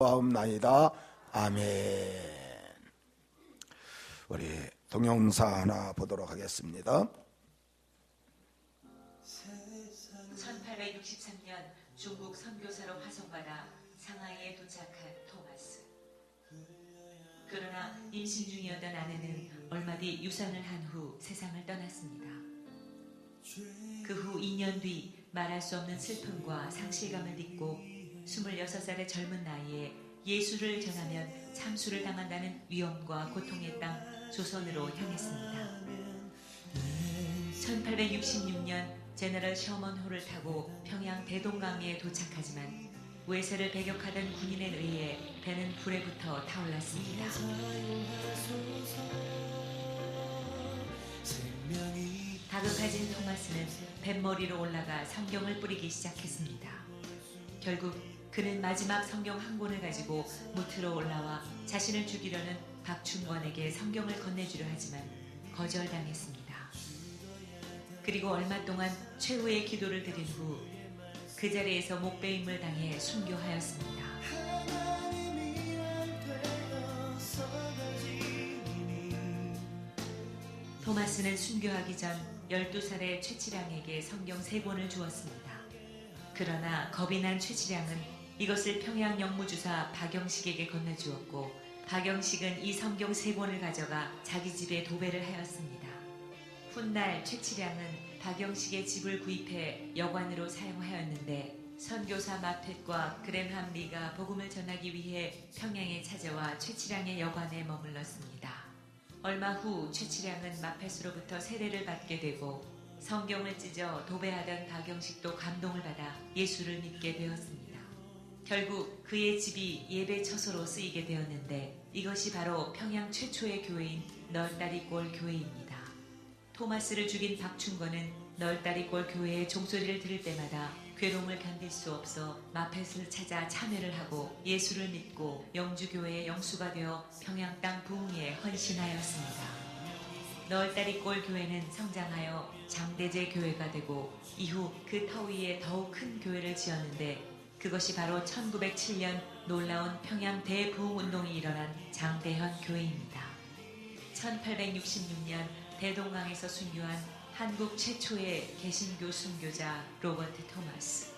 하옵나이다. 아멘. 우리 동영상 하나 보도록 하겠습니다. 1863년 중국 선교사로 파송받아 상하이에 도착한 토마스. 그러나 임신 중이었던 아내는 얼마 뒤 유산을 한 후 세상을 떠났습니다. 그 후 2년 뒤 말할 수 없는 슬픔과 상실감을 딛고 26살의 젊은 나이에 예수를 전하면 참수를 당한다는 위험과 고통의 땅 조선으로 향했습니다. 1866년 제너럴 셔먼호를 타고 평양 대동강리에 도착하지만 외세를 배격하던 군인에 의해 배는 불에 붙어 타올랐습니다. 다급해진 토마스는 뱃머리로 올라가 성경을 뿌리기 시작했습니다. 결국 그는 마지막 성경 한 권을 가지고 무트로 올라와 자신을 죽이려는 박충권에게 성경을 건네주려 하지만 거절당했습니다. 그리고 얼마 동안 최후의 기도를 드린 후 그 자리에서 목베임을 당해 순교하였습니다. 토마스는 순교하기 전 12살의 최치량에게 성경 3권을 주었습니다. 그러나 겁이 난 최치량은 이것을 평양 영무주사 박영식에게 건네주었고 박영식은 이 성경 3권을 가져가 자기 집에 도배를 하였습니다. 훗날 최치량은 박영식의 집을 구입해 여관으로 사용하였는데 선교사 마텟과 그램함 리가 복음을 전하기 위해 평양에 찾아와 최치량의 여관에 머물렀습니다. 얼마 후 최치량은 마텟으로부터 세례를 받게 되고 성경을 찢어 도배하던 박영식도 감동을 받아 예수를 믿게 되었습니다. 결국 그의 집이 예배 처소로 쓰이게 되었는데 이것이 바로 평양 최초의 교회인 널다리골 교회입니다. 토마스를 죽인 박충권은 널다리골 교회의 종소리를 들을 때마다 괴로움을 견딜 수 없어 마텟을 찾아 참여를 하고 예수를 믿고 영주교회의 영수가 되어 평양 땅 부흥에 헌신하였습니다. 널다리골 교회는 성장하여 장대제 교회가 되고 이후 그 터 위에 더욱 큰 교회를 지었는데 그것이 바로 1907년 놀라운 평양 대부흥운동이 일어난 장대현 교회입니다. 1866년 대동강에서 순교한 한국 최초의 개신교 순교자 로버트 토마스.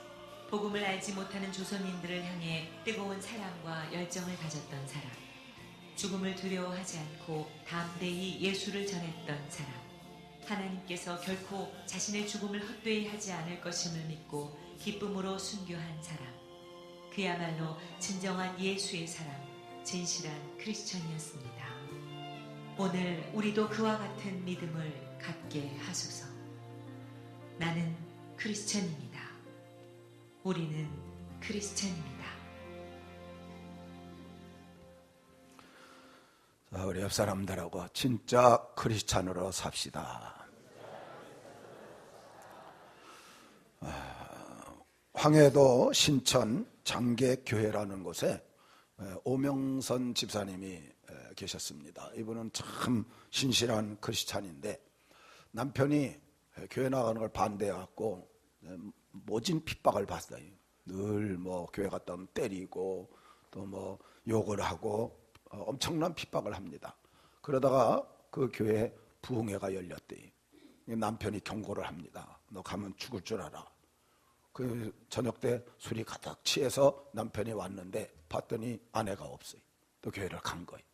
복음을 알지 못하는 조선인들을 향해 뜨거운 사랑과 열정을 가졌던 사람. 죽음을 두려워하지 않고 담대히 예수를 전했던 사람. 하나님께서 결코 자신의 죽음을 헛되이 하지 않을 것임을 믿고 기쁨으로 순교한 사람. 그야말로 진정한 예수의 사람, 진실한 크리스천이었습니다. 오늘 우리도 그와 같은 믿음을 갖게 하소서. 나는 크리스천입니다. 우리는 크리스천입니다. 자, 우리 옆 사람들하고 진짜 크리스찬으로 삽시다. 황해도 신천 장계교회라는 곳에 오명선 집사님이 계셨습니다. 이분은 참 신실한 크리스찬인데 남편이 교회 나가는 걸 반대해갖고 모진 핍박을 받아요. 늘 뭐 교회 갔다 오면 때리고 또 뭐 욕을 하고 엄청난 핍박을 합니다. 그러다가 그 교회에 부흥회가 열렸대요. 남편이 경고를 합니다. 너 가면 죽을 줄 알아. 그 저녁 때 술이 가득 취해서 남편이 왔는데 봤더니 아내가 없어요. 또 교회를 간 거예요.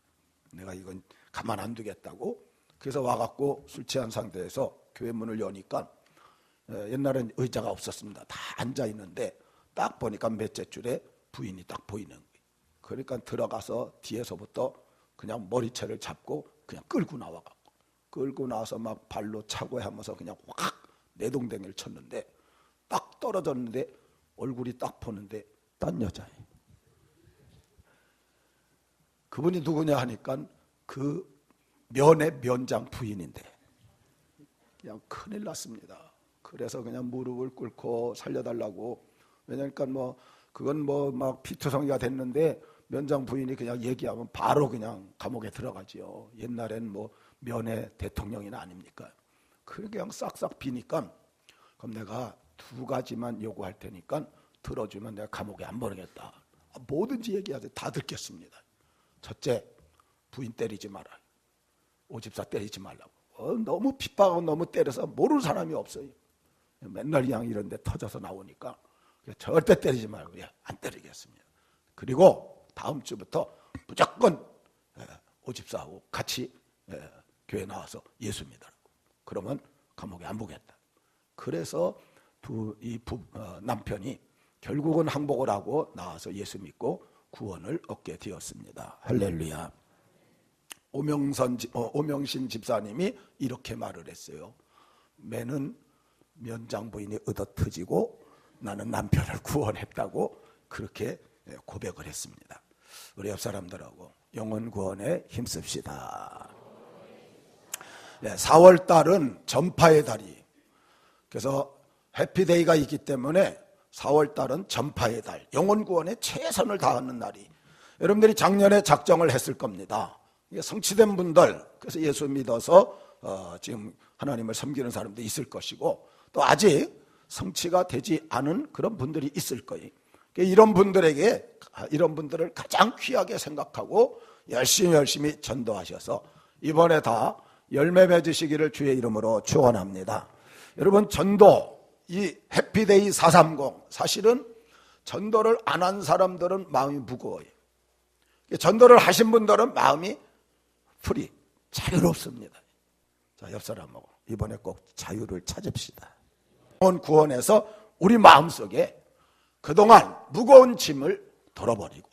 내가 이건 가만 안 두겠다고. 그래서 와갖고 술 취한 상태에서 교회 문을 여니까 옛날엔 의자가 없었습니다. 다 앉아있는데 딱 보니까 몇째 줄에 부인이 딱 보이는 거예요. 그러니까 들어가서 뒤에서부터 그냥 머리채를 잡고 그냥 끌고 나와갖고 끌고 나와서 막 발로 차고 하면서 그냥 확 내동댕이를 쳤는데 딱 떨어졌는데 얼굴이 딱 보는데 딴 여자예요. 그분이 누구냐 하니까 그 면의 면장 부인인데 그냥 큰일 났습니다. 그래서 그냥 무릎을 꿇고 살려달라고. 왜냐니까 뭐 그건 뭐 막 피투성이가 됐는데 면장 부인이 그냥 얘기하면 바로 그냥 감옥에 들어가지요. 옛날엔 뭐 면의 대통령이나 아닙니까? 그렇게 그냥 싹싹 비니까 그럼 내가 2가지만 요구할 테니까 들어주면 내가 감옥에 안 보내겠다. 뭐든지 얘기하세요. 다 듣겠습니다. 첫째, 부인 때리지 마라. 오집사 때리지 말라고. 너무 핍박하고 너무 때려서 모르는 사람이 없어요. 맨날 그냥 이런 데 터져서 나오니까 절대 때리지 말고 안 때리겠습니다. 그리고 다음 주부터 무조건 오집사하고 같이 교회 나와서 예수 믿으라고. 그러면 감옥에 안 보겠다. 그래서 남편이 결국은 항복을 하고 나와서 예수 믿고 구원을 얻게 되었습니다. 할렐루야. 오명신 집사님이 이렇게 말을 했어요. 매는 면장 부인이 얻어터지고 나는 남편을 구원했다고 그렇게 고백을 했습니다. 우리 옆 사람들하고 영혼 구원에 힘씁시다. 4월 달은 전파의 달이, 그래서 해피데이가 있기 때문에 4월 달은 전파의 달, 영혼 구원에 최선을 다하는 날이, 여러분들이 작년에 작정을 했을 겁니다. 성취된 분들, 그래서 예수 믿어서 지금 하나님을 섬기는 사람도 있을 것이고, 또 아직 성취가 되지 않은 그런 분들이 있을 거예요. 이런 분들을 가장 귀하게 생각하고 열심히 전도하셔서 이번에 다 열매 맺으시기를 주의 이름으로 축원합니다. 여러분, 전도, 이 해피데이 430, 사실은 전도를 안 한 사람들은 마음이 무거워요. 전도를 하신 분들은 마음이 프리, 자유롭습니다. 자, 옆 사람하고 이번에 꼭 자유를 찾읍시다. 영혼 구원에서 우리 마음속에 그동안 무거운 짐을 덜어버리고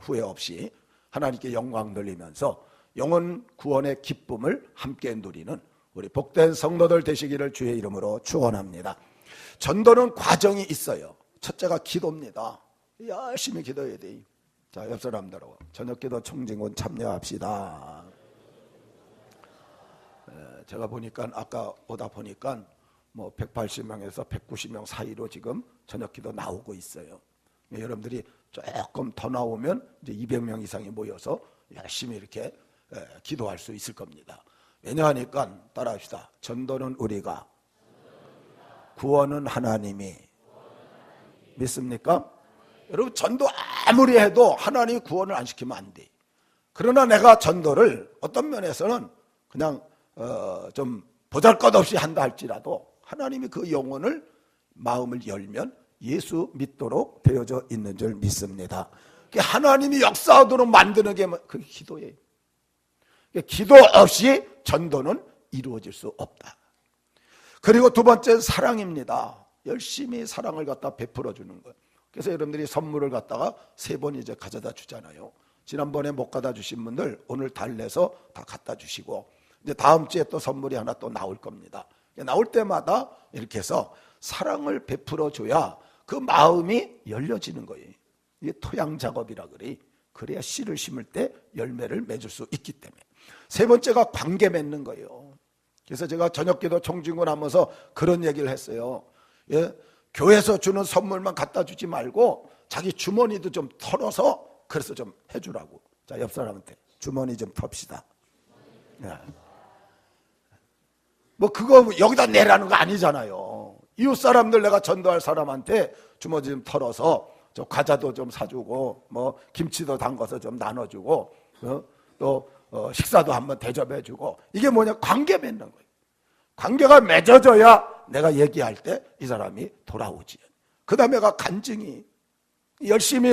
후회 없이 하나님께 영광 돌리면서 영혼 구원의 기쁨을 함께 누리는 우리 복된 성도들 되시기를 주의 이름으로 축원합니다. 전도는 과정이 있어요. 첫째가 기도입니다. 열심히 기도해야 돼요. 자, 옆 사람들하고 저녁기도 청진군 참여합시다. 제가 보니까 아까 오다 보니까 뭐 180명에서 190명 사이로 지금 저녁기도 나오고 있어요. 여러분들이 조금 더 나오면 이제 200명 이상이 모여서 열심히 이렇게 기도할 수 있을 겁니다. 왜냐하니까 따라합시다. 전도는 우리가, 구원은 하나님이. 믿습니까? 여러분, 전도 아무리 해도 하나님이 구원을 안 시키면 안 돼. 그러나 내가 전도를 어떤 면에서는 그냥 좀 보잘것없이 한다 할지라도 하나님이 그 영혼을, 마음을 열면 예수 믿도록 되어져 있는 줄 믿습니다. 하나님이 역사하도록 만드는 게 그 기도예요. 기도 없이 전도는 이루어질 수 없다. 그리고 두 번째는 사랑입니다. 열심히 사랑을 갖다 베풀어 주는 것. 그래서 여러분들이 선물을 갖다가 3번 이제 가져다 주잖아요. 지난번에 못 갖다 주신 분들 오늘 달래서 다 갖다 주시고, 이제 다음 주에 또 선물이 하나 또 나올 겁니다. 나올 때마다 이렇게 해서 사랑을 베풀어 줘야 그 마음이 열려지는 거예요. 이게 토양 작업이라 그래. 그래야 씨를 심을 때 열매를 맺을 수 있기 때문에. 세 번째가 관계 맺는 거예요. 그래서 제가 저녁기도 총진군 하면서 그런 얘기를 했어요. 교회에서 주는 선물만 갖다 주지 말고 자기 주머니도 좀 털어서 그래서 좀 해주라고. 자, 옆 사람한테 주머니 좀 텁시다. 뭐 그거 여기다 내라는 거 아니잖아요. 이웃 사람들, 내가 전도할 사람한테 주머니 좀 털어서 저 과자도 좀 사주고 뭐 김치도 담가서 좀 나눠주고 또 식사도 한번 대접해주고, 이게 뭐냐? 관계 맺는 거예요. 관계가 맺어져야 내가 얘기할 때 이 사람이 돌아오지. 그 다음에가 간증이, 열심히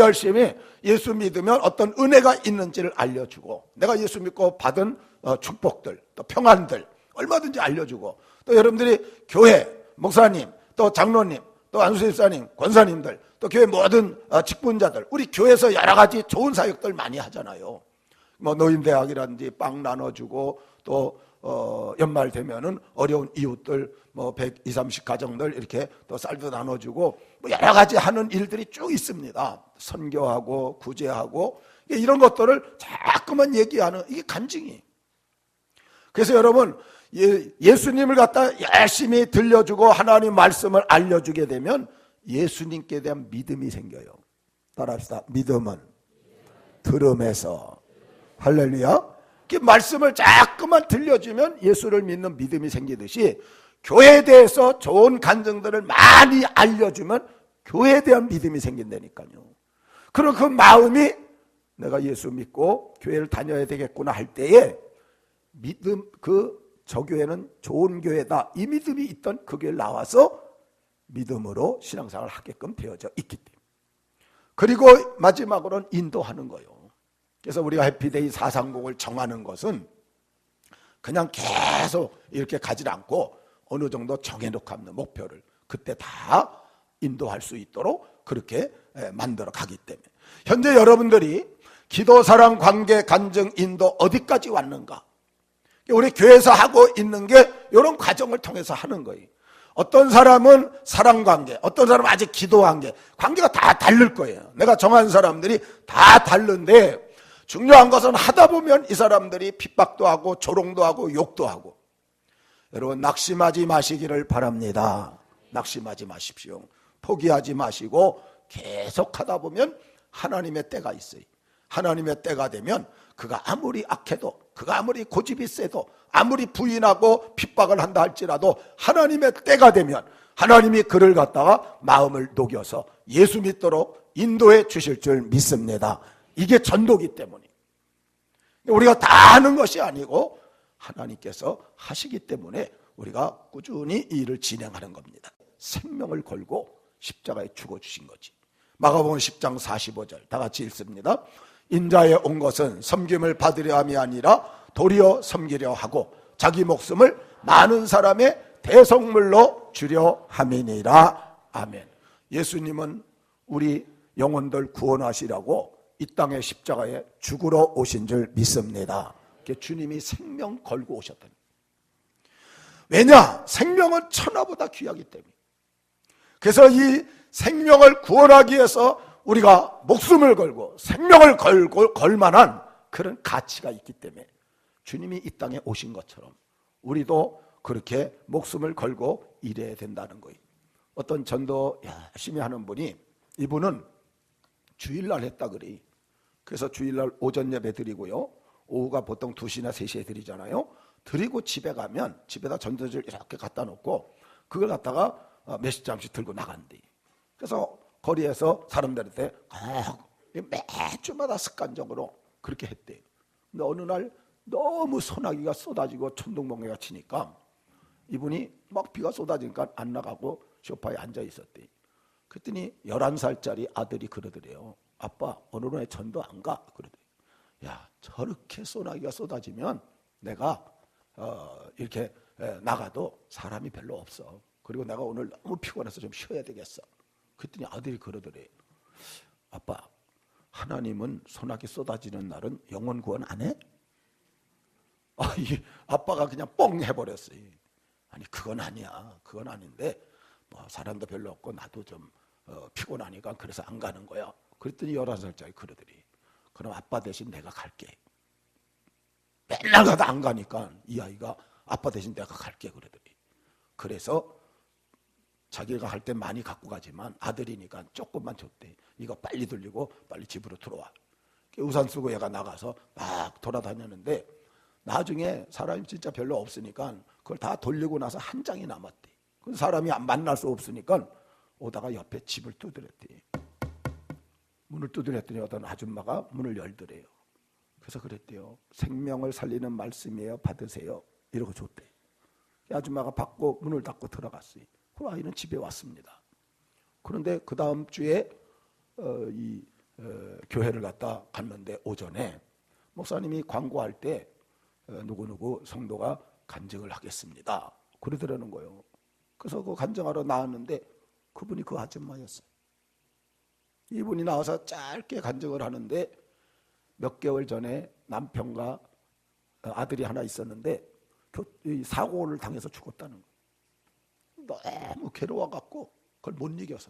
예수 믿으면 어떤 은혜가 있는지를 알려주고, 내가 예수 믿고 받은 축복들, 또 평안들 얼마든지 알려주고, 또 여러분들이 교회 목사님, 또 장로님, 또 안수집사님, 권사님들, 또 교회 모든 직분자들, 우리 교회에서 여러 가지 좋은 사역들 많이 하잖아요. 뭐 노인대학이라든지 빵 나눠주고, 또 연말 되면은 어려운 이웃들 뭐 120, 30 가정들 이렇게 또 쌀도 나눠주고, 뭐 여러 가지 하는 일들이 쭉 있습니다. 선교하고 구제하고 이런 것들을 자꾸만 얘기하는, 이게 간증이. 그래서 여러분, 예수님을 갖다 열심히 들려주고 하나님 말씀을 알려주게 되면 예수님께 대한 믿음이 생겨요. 따라합시다. 믿음은 들음에서. 할렐루야. 그 말씀을 자꾸만 들려주면 예수를 믿는 믿음이 생기듯이, 교회에 대해서 좋은 간증들을 많이 알려주면 교회에 대한 믿음이 생긴다니까요. 그럼 그 마음이 내가 예수 믿고 교회를 다녀야 되겠구나 할 때에 믿음, 저 교회는 좋은 교회다, 이 믿음이 있던 그 교회를 나와서 믿음으로 신앙생활을 하게끔 되어져 있기 때문에. 그리고 마지막으로는 인도하는 거예요. 그래서 우리가 해피데이 430을 정하는 것은 그냥 계속 이렇게 가지 않고 어느 정도 정해놓고 하는 목표를 그때 다 인도할 수 있도록 그렇게 만들어 가기 때문에, 현재 여러분들이 기도, 사랑, 관계, 간증, 인도 어디까지 왔는가? 우리 교회에서 하고 있는 게 이런 과정을 통해서 하는 거예요. 어떤 사람은 사랑 관계, 어떤 사람은 아직 기도 관계가 다 다를 거예요. 내가 정한 사람들이 다 다른데, 중요한 것은 하다 보면 이 사람들이 핍박도 하고 조롱도 하고 욕도 하고. 여러분, 낙심하지 마시기를 바랍니다. 낙심하지 마십시오. 포기하지 마시고 계속 하다 보면 하나님의 때가 있어요. 하나님의 때가 되면 그가 아무리 악해도, 그가 아무리 고집이 세도, 아무리 부인하고 핍박을 한다 할지라도 하나님의 때가 되면 하나님이 그를 갖다가 마음을 녹여서 예수 믿도록 인도해 주실 줄 믿습니다. 이게 전도기 때문에. 우리가 다 하는 것이 아니고 하나님께서 하시기 때문에 우리가 꾸준히 이 일을 진행하는 겁니다. 생명을 걸고 십자가에 죽어주신 거지. 마가복음 10장 45절 다 같이 읽습니다. 인자에 온 것은 섬김을 받으려 함이 아니라 도리어 섬기려 하고 자기 목숨을 많은 사람의 대속물로 주려 함이니라. 아멘. 예수님은 우리 영혼들 구원하시라고 이 땅의 십자가에 죽으러 오신 줄 믿습니다. 주님이 생명 걸고 오셨다니. 왜냐? 생명은 천하보다 귀하기 때문에. 그래서 이 생명을 구원하기 위해서 우리가 목숨을 걸고 생명을 걸 만한 그런 가치가 있기 때문에 주님이 이 땅에 오신 것처럼 우리도 그렇게 목숨을 걸고 일해야 된다는 거예요. 어떤 전도 열심히 하는 분이, 이분은 주일날 했다 그래. 그래서 주일날 오전 예배 드리고요, 오후가 보통 2시나 3시에 드리잖아요. 드리고 집에 가면 집에다 전도지를 이렇게 갖다 놓고 그걸 갖다가 몇십 장씩 들고 나간대. 그래서 거리에서 사람들한테 매주마다 습관적으로 그렇게 했대. 근데 어느 날 너무 소나기가 쏟아지고 천둥번개가 치니까 이분이 막 비가 쏟아지니까 안 나가고 소파에 앉아 있었대. 그랬더니 11살짜리 아들이 그러더래요. 아빠, 오늘은 왜 전도 안 가? 그러더래요. 야, 저렇게 소나기가 쏟아지면 내가 이렇게 나가도 사람이 별로 없어. 그리고 내가 오늘 너무 피곤해서 좀 쉬어야 되겠어. 그랬더니 아들이 그러더래요. 아빠, 하나님은 소나기 쏟아지는 날은 영혼 구원 안 해? 이 아빠가 그냥 뻥 해버렸어요. 아니, 그건 아니야. 그건 아닌데 뭐 사람도 별로 없고 나도 좀 피곤하니까 그래서 안 가는 거야. 그랬더니 11살짜리 그러더래. 그럼 아빠 대신 내가 갈게. 맨날 가다 안 가니까 이 아이가 아빠 대신 내가 갈게 그러더래. 그래서 자기가 갈 때 많이 갖고 가지만 아들이니까 조금만 줬대. 이거 빨리 들리고 빨리 집으로 들어와. 우산 쓰고 얘가 나가서 막 돌아다녔는데 나중에 사람이 진짜 별로 없으니까 그걸 다 돌리고 나서 한 장이 남았대. 그 사람이 만날 수 없으니까 오다가 옆에 집을 두드렸대. 문을 두드렸더니 어떤 아줌마가 문을 열더래요. 그래서 그랬대요. 생명을 살리는 말씀이에요. 받으세요. 이러고 줬대. 아줌마가 받고 문을 닫고 들어갔어요. 그 아이는 집에 왔습니다. 그런데 그 다음 주에 교회를 갔다 갔는데 오전에 목사님이 광고할 때 누구누구 성도가 간증을 하겠습니다. 그러더라는 거예요. 그래서 그 간증하러 나왔는데 그분이 그 아줌마였어요. 이분이 나와서 짧게 간증을 하는데 몇 개월 전에 남편과 아들이 하나 있었는데 사고를 당해서 죽었다는 거예요. 너무 괴로워갖고 그걸 못 이겨서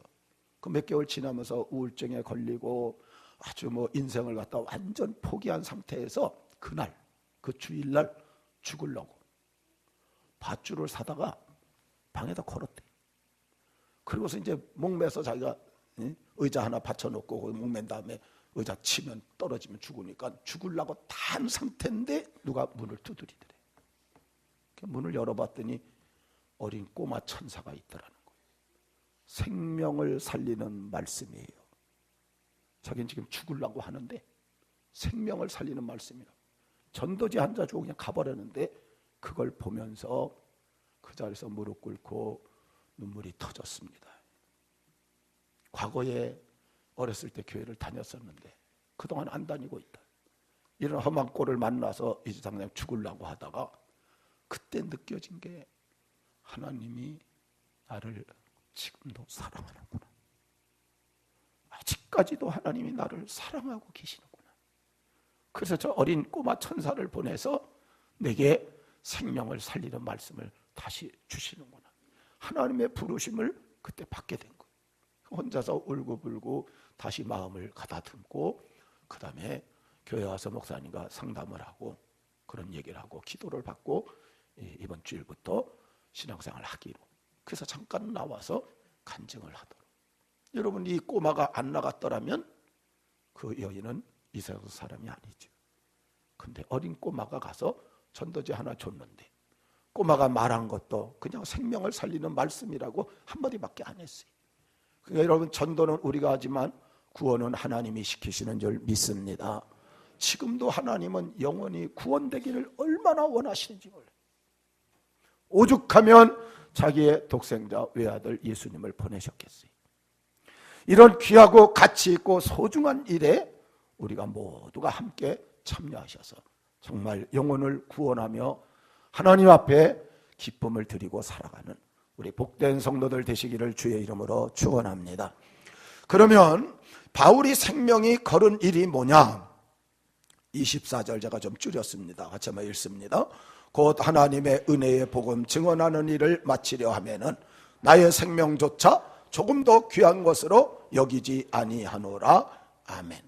그 몇 개월 지나면서 우울증에 걸리고 아주 뭐 인생을 갖다 완전 포기한 상태에서 그날 그 주일날 죽으려고 밧줄을 사다가 방에다 걸었대. 그리고서 이제 목매서 자기가 의자 하나 받쳐놓고 목맨 다음에 의자 치면 떨어지면 죽으니까 죽으려고 단 상태인데 누가 문을 두드리더래. 문을 열어봤더니 어린 꼬마 천사가 있더라는 거예요. 생명을 살리는 말씀이에요. 자기는 지금 죽으려고 하는데 생명을 살리는 말씀이라. 전도지 한 자 주고 그냥 가버렸는데 그걸 보면서 그 자리에서 무릎 꿇고 눈물이 터졌습니다. 과거에 어렸을 때 교회를 다녔었는데 그동안 안 다니고 있다. 이런 험한 꼴을 만나서 이제 당장 죽으려고 하다가 그때 느껴진 게 하나님이 나를 지금도 사랑하는구나. 아직까지도 하나님이 나를 사랑하고 계시는구나. 그래서 저 어린 꼬마 천사를 보내서 내게 생명을 살리는 말씀을 다시 주시는구나. 하나님의 부르심을 그때 받게 된 거예요. 혼자서 울고불고 다시 마음을 가다듬고 그 다음에 교회 와서 목사님과 상담을 하고 그런 얘기를 하고 기도를 받고 이번 주일부터 신앙생활을 하기로. 그래서 잠깐 나와서 간증을 하도록. 여러분, 이 꼬마가 안 나갔더라면 그 여인은 이 세상 사람이 아니죠. 근데 어린 꼬마가 가서 전도지 하나 줬는데 꼬마가 말한 것도 그냥 생명을 살리는 말씀이라고 한마디밖에 안 했어요. 그러니까 여러분, 전도는 우리가 하지만 구원은 하나님이 시키시는 줄 믿습니다. 지금도 하나님은 영원히 구원되기를 얼마나 원하시는지 몰라요. 오죽하면 자기의 독생자 외아들 예수님을 보내셨겠어요. 이런 귀하고 가치 있고 소중한 일에 우리가 모두가 함께 참여하셔서 정말 영혼을 구원하며 하나님 앞에 기쁨을 드리고 살아가는 우리 복된 성도들 되시기를 주의 이름으로 축원합니다. 그러면 바울이 생명이 걸은 일이 뭐냐? 24절 제가 좀 줄였습니다. 같이 한번 읽습니다. 곧 하나님의 은혜의 복음 증언하는 일을 마치려 하면은 나의 생명조차 조금 더 귀한 것으로 여기지 아니하노라. 아멘.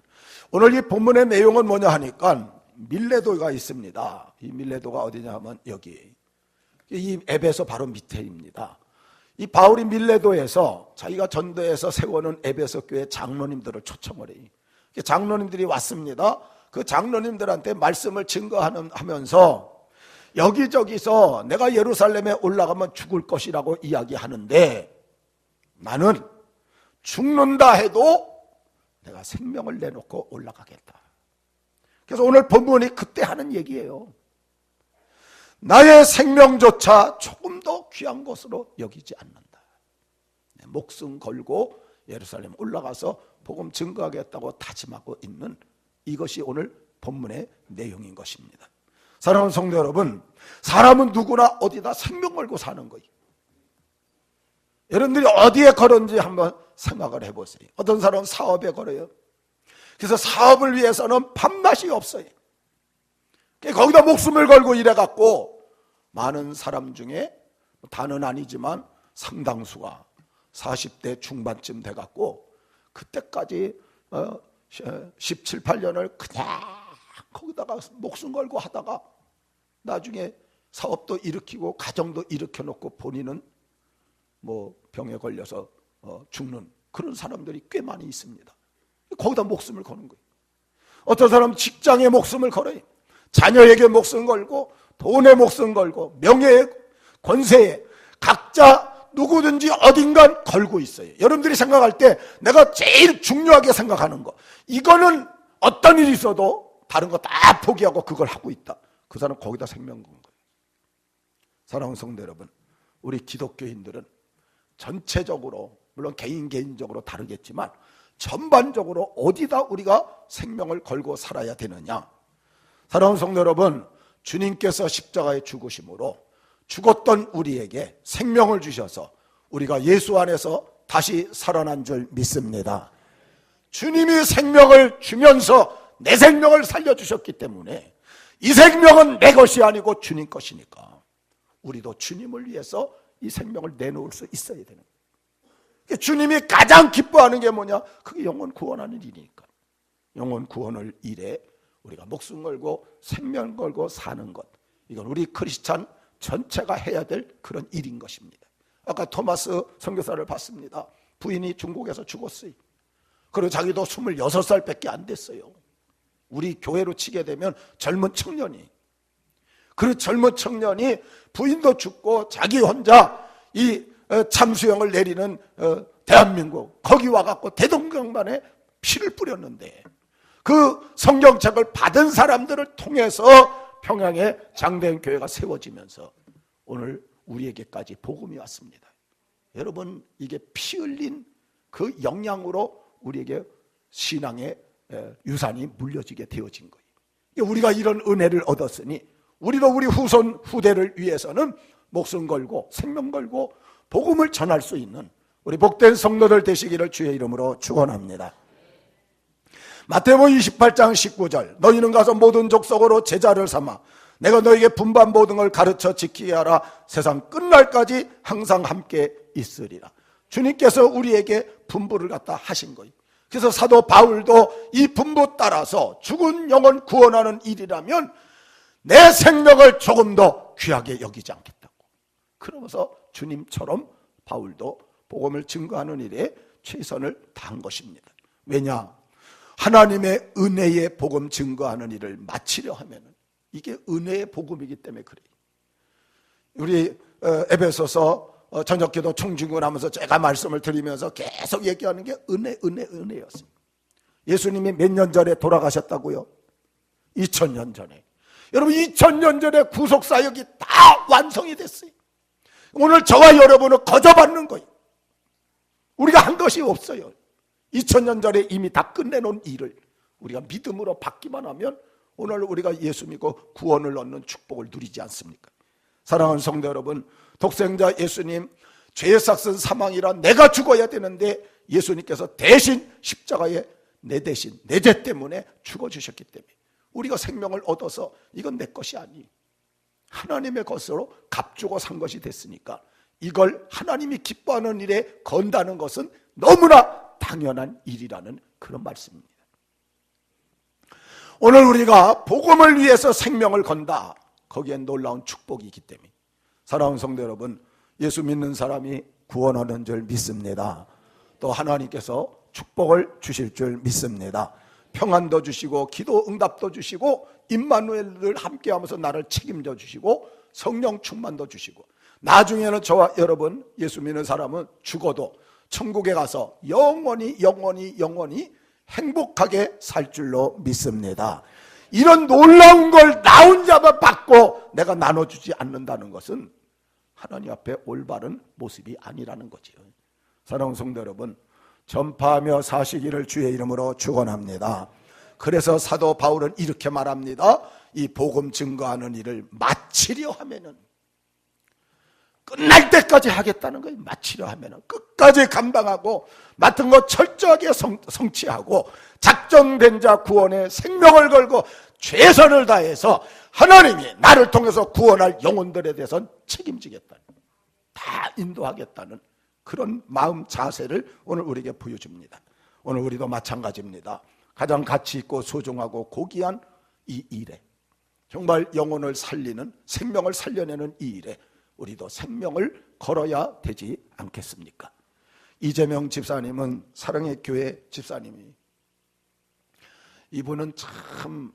오늘 이 본문의 내용은 뭐냐 하니까 밀레도가 있습니다. 이 밀레도가 어디냐 하면 여기 이 에베소 바로 밑에입니다. 이 바울이 밀레도에서 자기가 전도해서 세워놓은 에베소 교회 장로님들을 초청을 해요. 장로님들이 왔습니다. 그 장로님들한테 말씀을 증거하면서 여기저기서 내가 예루살렘에 올라가면 죽을 것이라고 이야기하는데 나는 죽는다 해도 내가 생명을 내놓고 올라가겠다. 그래서 오늘 본문이 그때 하는 얘기예요. 나의 생명조차 조금 더 귀한 것으로 여기지 않는다. 목숨 걸고 예루살렘 올라가서 복음 증거하겠다고 다짐하고 있는 이것이 오늘 본문의 내용인 것입니다. 사랑하는 성도 여러분, 사람은 누구나 어디다 생명 걸고 사는 거예요. 여러분들이 어디에 걸었는지 한번 생각을 해보세요. 어떤 사람은 사업에 걸어요. 그래서 사업을 위해서는 밤낮이 없어요. 거기다 목숨을 걸고 일해갖고 많은 사람 중에 다는 아니지만 상당수가 40대 중반쯤 돼갖고 그때까지 17, 18년을 그냥 거기다가 목숨 걸고 하다가 나중에 사업도 일으키고 가정도 일으켜놓고 본인은 뭐 병에 걸려서 죽는 그런 사람들이 꽤 많이 있습니다. 거기다 목숨을 거는 거예요. 어떤 사람은 직장에 목숨을 걸어요. 자녀에게 목숨 걸고 돈에 목숨 걸고 명예에 권세에 각자 누구든지 어딘가 걸고 있어요. 여러분들이 생각할 때 내가 제일 중요하게 생각하는 거, 이거는 어떤 일이 있어도 다른 거 다 포기하고 그걸 하고 있다. 그 사람 거기다 생명 건 거예요. 사랑하는 성도 여러분, 우리 기독교인들은 전체적으로 물론 개인적으로 다르겠지만 전반적으로 어디다 우리가 생명을 걸고 살아야 되느냐? 사랑하는 성도 여러분, 주님께서 십자가에 죽으심으로 죽었던 우리에게 생명을 주셔서 우리가 예수 안에서 다시 살아난 줄 믿습니다. 주님이 생명을 주면서 내 생명을 살려주셨기 때문에 이 생명은 내 것이 아니고 주님 것이니까 우리도 주님을 위해서 이 생명을 내놓을 수 있어야 되는 거예요. 주님이 가장 기뻐하는 게 뭐냐? 그게 영혼 구원하는 일이니까. 영혼 구원을 일에 우리가 목숨 걸고 생명 걸고 사는 것, 이건 우리 크리스찬 전체가 해야 될 그런 일인 것입니다. 아까 토마스 선교사를 봤습니다. 부인이 중국에서 죽었어요. 그리고 자기도 26살밖에 안 됐어요. 우리 교회로 치게 되면 젊은 청년이, 그 젊은 청년이 부인도 죽고 자기 혼자 이 참수형을 내리는 대한민국, 거기 와갖고 대동강만에 피를 뿌렸는데 그 성경책을 받은 사람들을 통해서 평양에 장대현 교회가 세워지면서 오늘 우리에게까지 복음이 왔습니다. 여러분, 이게 피 흘린 그 영향으로 우리에게 신앙의 유산이 물려지게 되어진 거예요. 우리가 이런 은혜를 얻었으니 우리도 우리 후손 후대를 위해서는 목숨 걸고 생명 걸고 복음을 전할 수 있는 우리 복된 성도들 되시기를 주의 이름으로 축원합니다. 마태복음 28장 19절, 너희는 가서 모든 족속으로 제자를 삼아 내가 너에게 분반 모든 걸 가르쳐 지키게 하라. 세상 끝날까지 항상 함께 있으리라. 주님께서 우리에게 분부를 갖다 하신 거예요. 그래서 사도 바울도 이 분부 따라서 죽은 영혼 구원하는 일이라면 내 생명을 조금 더 귀하게 여기지 않겠다고. 그러면서 주님처럼 바울도 복음을 증거하는 일에 최선을 다한 것입니다. 왜냐? 하나님의 은혜의 복음 증거하는 일을 마치려 하면 이게 은혜의 복음이기 때문에 그래요. 우리 에베소서 저녁기도 총진군하면서 제가 말씀을 드리면서 계속 얘기하는 게 은혜였어요. 예수님이 몇 년 전에 돌아가셨다고요? 2000년 전에. 여러분, 2000년 전에 구속사역이 다 완성이 됐어요. 오늘 저와 여러분은 거저받는 거예요. 우리가 한 것이 없어요. 2000년 전에 이미 다 끝내놓은 일을 우리가 믿음으로 받기만 하면 오늘 우리가 예수 믿고 구원을 얻는 축복을 누리지 않습니까? 사랑하는 성도 여러분, 독생자 예수님, 죄의 삭은 사망이라 내가 죽어야 되는데 예수님께서 대신 십자가에 내 대신 내 죄 때문에 죽어주셨기 때문에 우리가 생명을 얻어서 이건 내 것이 아니, 하나님의 것으로 값주고 산 것이 됐으니까 이걸 하나님이 기뻐하는 일에 건다는 것은 너무나 당연한 일이라는 그런 말씀입니다. 오늘 우리가 복음을 위해서 생명을 건다, 거기엔 놀라운 축복이 있기 때문에 사랑하는 성도 여러분, 예수 믿는 사람이 구원하는 줄 믿습니다. 또 하나님께서 축복을 주실 줄 믿습니다. 평안도 주시고 기도 응답도 주시고 임마누엘을 함께하면서 나를 책임져 주시고 성령 충만도 주시고 나중에는 저와 여러분 예수 믿는 사람은 죽어도 천국에 가서 영원히 행복하게 살 줄로 믿습니다. 이런 놀라운 걸 나 혼자만 받고 내가 나눠주지 않는다는 것은 하나님 앞에 올바른 모습이 아니라는 거지요. 사랑하는 성도 여러분, 전파하며 사시기를 주의 이름으로 축원합니다. 그래서 사도 바울은 이렇게 말합니다. 이 복음 증거하는 일을 마치려 하면은, 끝날 때까지 하겠다는 거예요. 마치려 하면은 끝까지 감당하고 맡은 것 철저하게 성취하고 작정된 자 구원에 생명을 걸고 최선을 다해서 하나님이 나를 통해서 구원할 영혼들에 대해서는 책임지겠다는, 다 인도하겠다는 그런 마음 자세를 오늘 우리에게 보여줍니다. 오늘 우리도 마찬가지입니다. 가장 가치 있고 소중하고 고귀한 이 일에, 정말 영혼을 살리는, 생명을 살려내는 이 일에 우리도 생명을 걸어야 되지 않겠습니까? 이재명 집사님은 사랑의 교회 집사님이, 이분은 참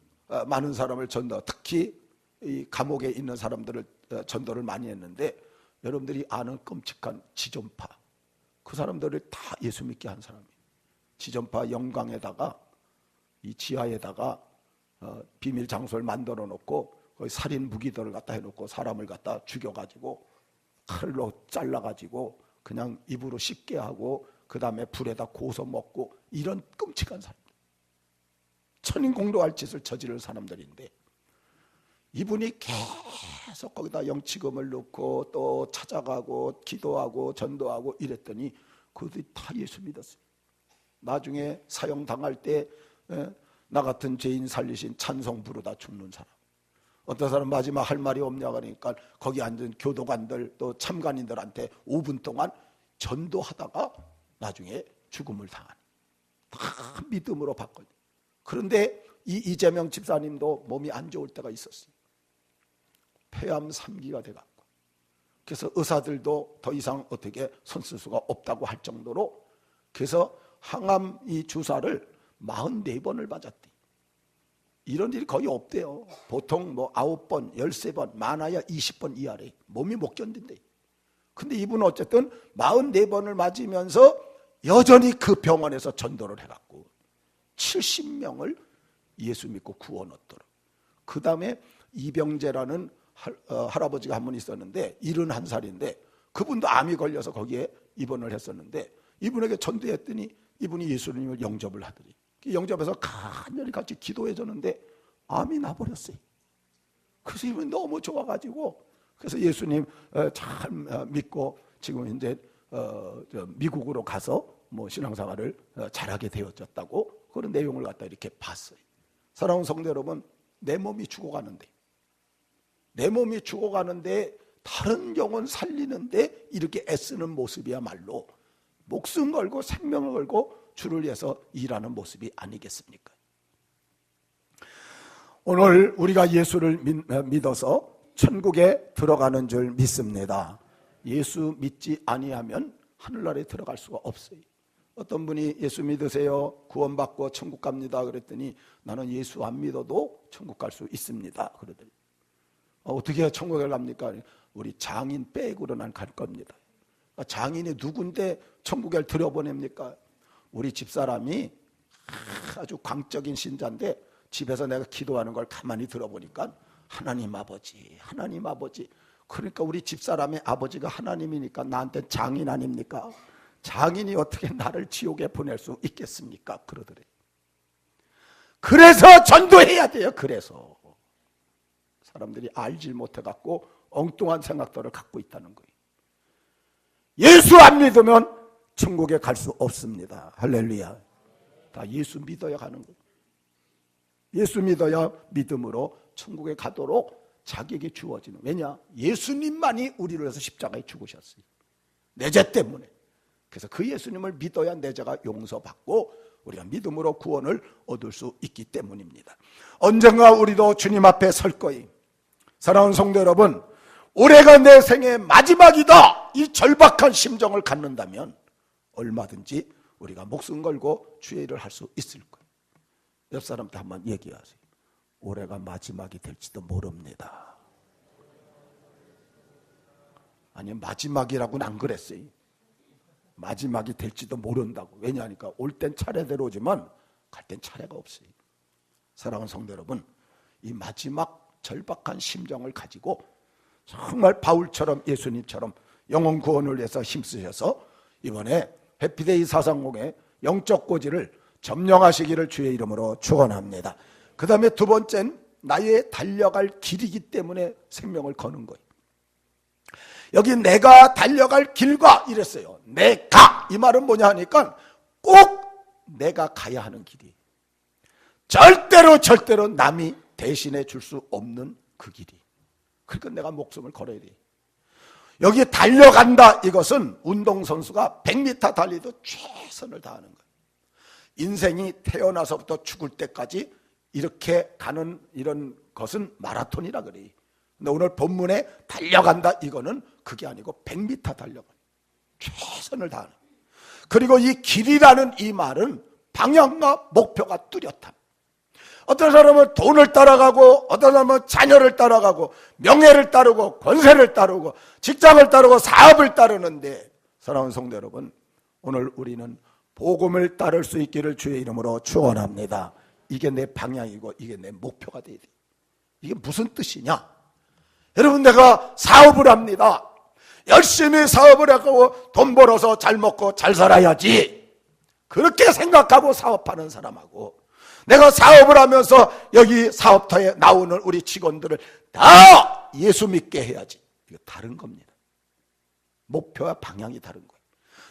많은 사람을 전도, 특히 이 감옥에 있는 사람들을 전도를 많이 했는데, 여러분들이 아는 끔찍한 지존파, 그 사람들을 다 예수 믿게 한 사람이에요. 지존파 영광에다가 이 지하에다가 비밀 장소를 만들어 놓고 거기 살인 무기들을 갖다 해놓고 사람을 갖다 죽여가지고 칼로 잘라가지고 그냥 입으로 씹게 하고 그 다음에 불에다 구워서 먹고, 이런 끔찍한 사람들, 천인공노할 짓을 저지를 사람들인데, 이분이 계속 거기다 영치금을 넣고 또 찾아가고 기도하고 전도하고 이랬더니 그들이 다 예수 믿었어요. 나중에 사형당할 때 나 같은 죄인 살리신 찬송 부르다 죽는 사람, 어떤 사람 마지막 할 말이 없냐 그러니까 거기 앉은 교도관들 또 참관인들한테 5분 동안 전도하다가 나중에 죽음을 당하는, 다 믿음으로 바꿔요. 그런데 이 이재명 집사님도 몸이 안 좋을 때가 있었어요. 폐암 3기가 돼갖고, 그래서 의사들도 더 이상 어떻게 손 쓸 수가 없다고 할 정도로, 그래서 항암 이 주사를 44번을 맞았대. 이런 일이 거의 없대요. 보통 뭐 9번, 13번, 많아야 20번 이하래. 몸이 못 견딘대. 근데 이분은 어쨌든 44번을 맞으면서 여전히 그 병원에서 전도를 해갖고 70명을 예수 믿고 구원 얻도록. 그 다음에 이병재라는 할아버지가 한 분 있었는데 71살인데 그분도 암이 걸려서 거기에 입원을 했었는데 이분에게 전도했더니 이분이 예수님을 영접을 하더니 영접해서 간절히 같이 기도해 줬는데 암이 나버렸어요. 그래서 이분이 너무 좋아가지고 그래서 예수님 참 믿고 지금 이제 미국으로 가서 뭐 신앙생활을 잘하게 되어졌다고 그런 내용을 갖다 이렇게 봤어요. 사랑하는 성도 여러분, 내 몸이 죽어가는데 다른 영혼 살리는데 이렇게 애쓰는 모습이야말로 목숨 걸고 생명을 걸고 주를 위해서 일하는 모습이 아니겠습니까? 오늘 우리가 예수를 믿어서 천국에 들어가는 줄 믿습니다. 예수 믿지 아니하면 하늘나라에 들어갈 수가 없어요. 어떤 분이 예수 믿으세요, 구원받고 천국 갑니다 그랬더니 나는 예수 안 믿어도 천국 갈 수 있습니다 그러더니 어떻게 천국에 갑니까? 우리 장인 빼고는 안 갈 겁니다. 장인이 누군데 천국에 들여보냅니까? 우리 집사람이 아주 광적인 신자인데 집에서 내가 기도하는 걸 가만히 들어보니까 하나님 아버지 그러니까 우리 집사람의 아버지가 하나님이니까 나한테 장인 아닙니까? 장인이 어떻게 나를 지옥에 보낼 수 있겠습니까? 그러더래. 그래서 전도해야 돼요. 그래서 사람들이 알질 못해갖고 엉뚱한 생각들을 갖고 있다는 거예요. 예수 안 믿으면 천국에 갈 수 없습니다. 할렐루야. 다 예수 믿어야 가는 거예요. 예수 믿어야 믿음으로 천국에 가도록 자격이 주어지는. 왜냐? 예수님만이 우리를 위해서 십자가에 죽으셨어요. 내 죄 때문에. 그래서 그 예수님을 믿어야 내 죄가 용서받고 우리가 믿음으로 구원을 얻을 수 있기 때문입니다. 언젠가 우리도 주님 앞에 설 거예요. 사랑하는 성도 여러분, 올해가 내 생의 마지막이다 이 절박한 심정을 갖는다면 얼마든지 우리가 목숨 걸고 주의 일을 할 수 있을 거예요. 옆 사람한테 한번 얘기하세요. 올해가 마지막이 될지도 모릅니다. 아니, 마지막이라고는 안 그랬어요. 마지막이 될지도 모른다고. 왜냐하니까 올 땐 차례대로 오지만 갈 땐 차례가 없어요. 사랑하는 성도 여러분, 이 마지막 절박한 심정을 가지고 정말 바울처럼 예수님처럼 영혼 구원을 위해서 힘쓰셔서 이번에 해피데이 430의 영적 고지를 점령하시기를 주의 이름으로 축원합니다. 그 다음에 두 번째는 나의 달려갈 길이기 때문에 생명을 거는 거예요. 여기 내가 달려갈 길과 이랬어요. 내가 이 말은 뭐냐 하니까 꼭 내가 가야 하는 길이 절대로 남이 대신해 줄 수 없는 그 길이. 그러니까 내가 목숨을 걸어야 돼. 여기 달려간다 이것은 운동선수가 100m 달리도 최선을 다하는 거예요. 인생이 태어나서부터 죽을 때까지 이렇게 가는 이런 것은 마라톤이라 그래요. 근데 오늘 본문에 달려간다 이거는 그게 아니고 100m 달려가 최선을 다하는. 그리고 이 길이라는 이 말은 방향과 목표가 뚜렷함. 어떤 사람은 돈을 따라가고 어떤 사람은 자녀를 따라가고 명예를 따르고 권세를 따르고 직장을 따르고 사업을 따르는데 사랑하는 성도 여러분, 오늘 우리는 복음을 따를 수 있기를 주의 이름으로 축원합니다. 이게 내 방향이고 이게 내 목표가 돼야 돼. 이게 무슨 뜻이냐? 여러분, 내가 사업을 합니다. 열심히 사업을 하고 돈 벌어서 잘 먹고 잘 살아야지. 그렇게 생각하고 사업하는 사람하고 내가 사업을 하면서 여기 사업터에 나오는 우리 직원들을 다 예수 믿게 해야지. 이거 다른 겁니다. 목표와 방향이 다른 거예요.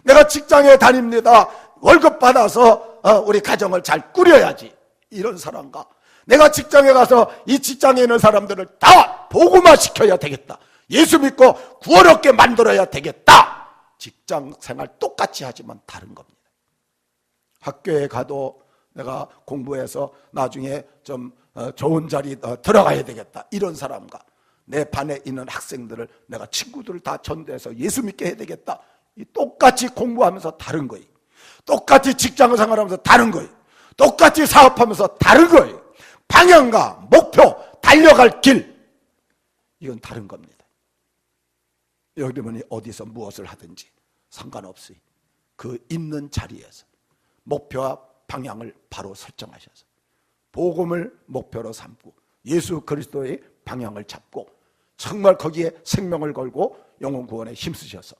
내가 직장에 다닙니다. 월급 받아서 우리 가정을 잘 꾸려야지. 이런 사람과 내가 직장에 가서 이 직장에 있는 사람들을 다 복음화 시켜야 되겠다. 예수 믿고 구원 얻게 만들어야 되겠다. 직장 생활 똑같이 하지만 다른 겁니다. 학교에 가도 내가 공부해서 나중에 좀 좋은 자리 들어가야 되겠다. 이런 사람과 내 반에 있는 학생들을 내가 친구들을 다 전도해서 예수 믿게 해야 되겠다. 똑같이 공부하면서 다른 거예요. 똑같이 직장 생활하면서 다른 거예요. 똑같이 사업하면서 다른 거예요. 방향과 목표, 달려갈 길, 이건 다른 겁니다. 여러분이 어디서 무엇을 하든지 상관없어요. 그 있는 자리에서 목표와 방향을 바로 설정하셔서 복음을 목표로 삼고 예수 그리스도의 방향을 잡고 정말 거기에 생명을 걸고 영혼 구원에 힘쓰셔서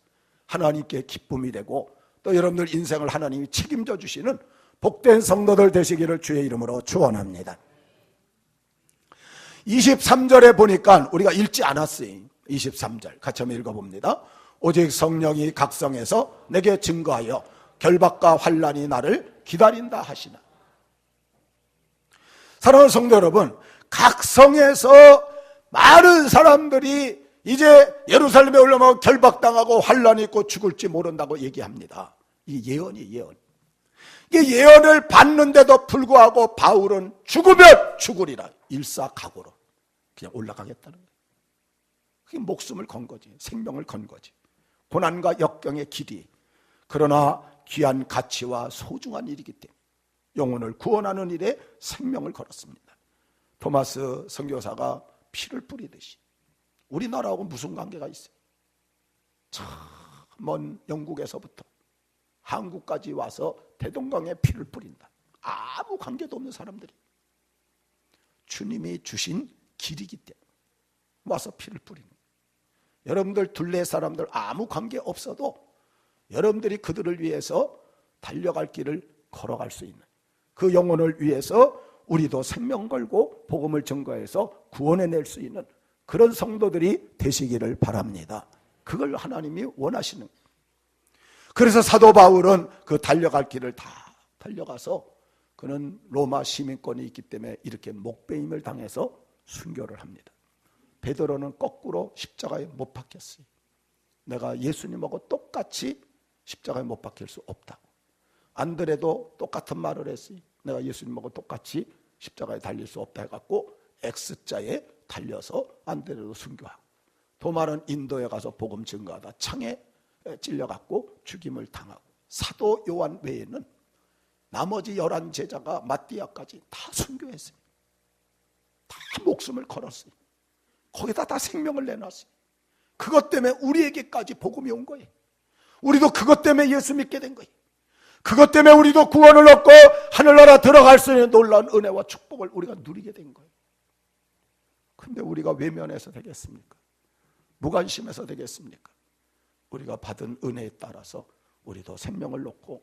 하나님께 기쁨이 되고 또 여러분들 인생을 하나님이 책임져 주시는 복된 성도들 되시기를 주의 이름으로 축원합니다. 23절에 보니까 우리가 읽지 않았어요. 23절 같이 한번 읽어봅니다. 오직 성령이 각성해서 내게 증거하여 결박과 환난이 나를 기다린다 하시나. 사랑하는 성도 여러분, 각성해서 많은 사람들이 이제 예루살렘에 올라가고 결박당하고 환난이 있고 죽을지 모른다고 얘기합니다. 이 예언이 예언. 이게 예언을 받는데도 불구하고 바울은 죽으면 죽으리라 일사각오로 그냥 올라가겠다는 거예요. 그게 목숨을 건 거지. 생명을 건 거지. 고난과 역경의 길이. 그러나 귀한 가치와 소중한 일이기 때문에 영혼을 구원하는 일에 생명을 걸었습니다. 토마스 선교사가 피를 뿌리듯이 우리나라하고 무슨 관계가 있어요? 저 먼 영국에서부터 한국까지 와서 대동강에 피를 뿌린다. 아무 관계도 없는 사람들이 주님이 주신 길이기 때문에 와서 피를 뿌리는 거예요. 여러분들 둘레 사람들 아무 관계 없어도 여러분들이 그들을 위해서 달려갈 길을 걸어갈 수 있는 그 영혼을 위해서 우리도 생명 걸고 복음을 증거해서 구원해낼 수 있는 그런 성도들이 되시기를 바랍니다. 그걸 하나님이 원하시는 거예요. 그래서 사도 바울은 그 달려갈 길을 다 달려가서 그는 로마 시민권이 있기 때문에 이렇게 목배임을 당해서 순교를 합니다. 베드로는 거꾸로 십자가에 못 박혔어요. 내가 예수님하고 똑같이 십자가에 못 박힐 수 없다고. 안드레도 똑같은 말을 했어요. 내가 예수님하고 똑같이 십자가에 달릴 수 없다 해갖고 X자에 달려서 안드레도 순교하고, 도마는 인도에 가서 복음 증거하다 창에 찔려갖고 죽임을 당하고, 사도 요한 외에는 나머지 11 제자가 마띠아까지 다 순교했어요. 다 목숨을 걸었어요. 거기다 다 생명을 내놨어요. 그것 때문에 우리에게까지 복음이 온 거예요. 우리도 그것 때문에 예수 믿게 된 거예요. 그것 때문에 우리도 구원을 얻고 하늘나라 들어갈 수 있는 놀라운 은혜와 축복을 우리가 누리게 된 거예요. 근데 우리가 외면해서 되겠습니까? 무관심해서 되겠습니까? 우리가 받은 은혜에 따라서 우리도 생명을 놓고